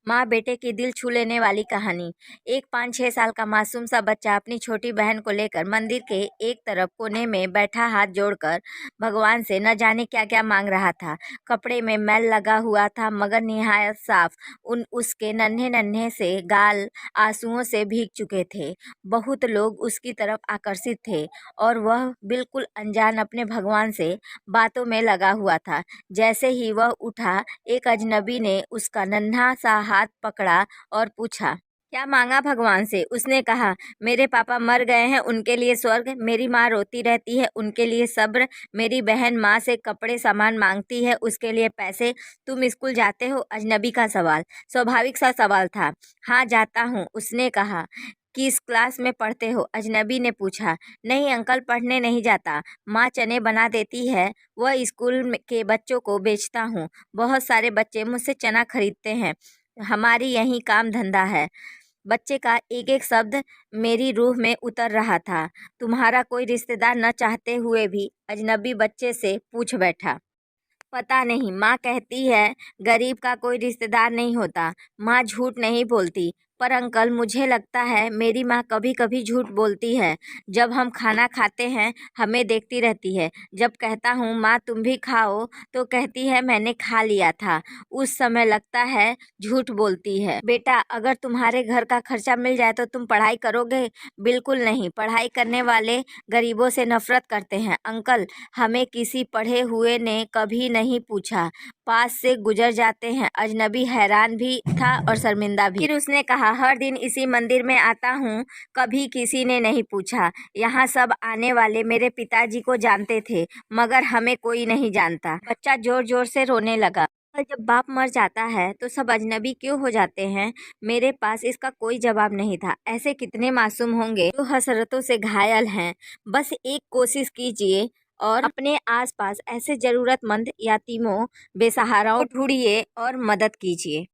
माँ बेटे की दिल छू लेने वाली कहानी। एक 5-6 साल का मासूम सा बच्चा अपनी छोटी बहन को लेकर मंदिर के एक तरफ कोने में बैठा हाथ जोड़कर भगवान से न जाने क्या क्या मांग रहा था। कपड़े में मैल लगा हुआ था मगर निहायत साफ। उसके नन्हे नन्हे से गाल आंसुओं से भीग चुके थे। बहुत लोग उसकी तरफ आकर्षित थे और वह बिल्कुल अनजान अपने भगवान से बातों में लगा हुआ था। जैसे ही वह उठा, एक अजनबी ने उसका नन्हा सा हाथ पकड़ा और पूछा, क्या मांगा भगवान से? उसने कहा, मेरे पापा मर गए हैं, उनके लिए स्वर्ग, मेरी माँ रोती रहती है, उनके लिए सब्र, मेरी बहन माँ से कपड़े सामान मांगती है, उसके लिए पैसे। तुम स्कूल जाते हो? अजनबी का सवाल स्वाभाविक सा सवाल था। हाँ जाता हूँ, उसने कहा। किस क्लास में पढ़ते हो? अजनबी ने पूछा। नहीं अंकल, पढ़ने नहीं जाता, माँ चने बना देती है, वह के बच्चों को बेचता हूँ। बहुत सारे बच्चे मुझसे चना खरीदते हैं, हमारी यही काम धंधा है। बच्चे का एक एक शब्द मेरी रूह में उतर रहा था। तुम्हारा कोई रिश्तेदार न चाहते हुए भी अजनबी बच्चे से पूछ बैठा। पता नहीं, माँ कहती है गरीब का कोई रिश्तेदार नहीं होता। माँ झूठ नहीं बोलती, पर अंकल मुझे लगता है मेरी माँ कभी कभी झूठ बोलती है। जब हम खाना खाते हैं हमें देखती रहती है, जब कहता हूँ माँ तुम भी खाओ तो कहती है मैंने खा लिया था। उस समय लगता है झूठ बोलती है। बेटा, अगर तुम्हारे घर का खर्चा मिल जाए तो तुम पढ़ाई करोगे? बिल्कुल नहीं, पढ़ाई करने वाले गरीबों से नफरत करते हैं। अंकल, हमें किसी पढ़े हुए ने कभी नहीं पूछा, पास से गुजर जाते हैं। अजनबी हैरान भी था और शर्मिंदा भी। फिर उसने कहा, हर दिन इसी मंदिर में आता हूँ, कभी किसी ने नहीं पूछा। यहाँ सब आने वाले मेरे पिताजी को जानते थे मगर हमें कोई नहीं जानता। बच्चा जोर जोर से रोने लगा। जब बाप मर जाता है तो सब अजनबी क्यों हो जाते हैं? मेरे पास इसका कोई जवाब नहीं था। ऐसे कितने मासूम होंगे जो हसरतों से घायल हैं। बस एक कोशिश कीजिए और अपने आसपास ऐसे जरूरतमंद यतीमों बेसहाराओं ढूंढिए और मदद कीजिए।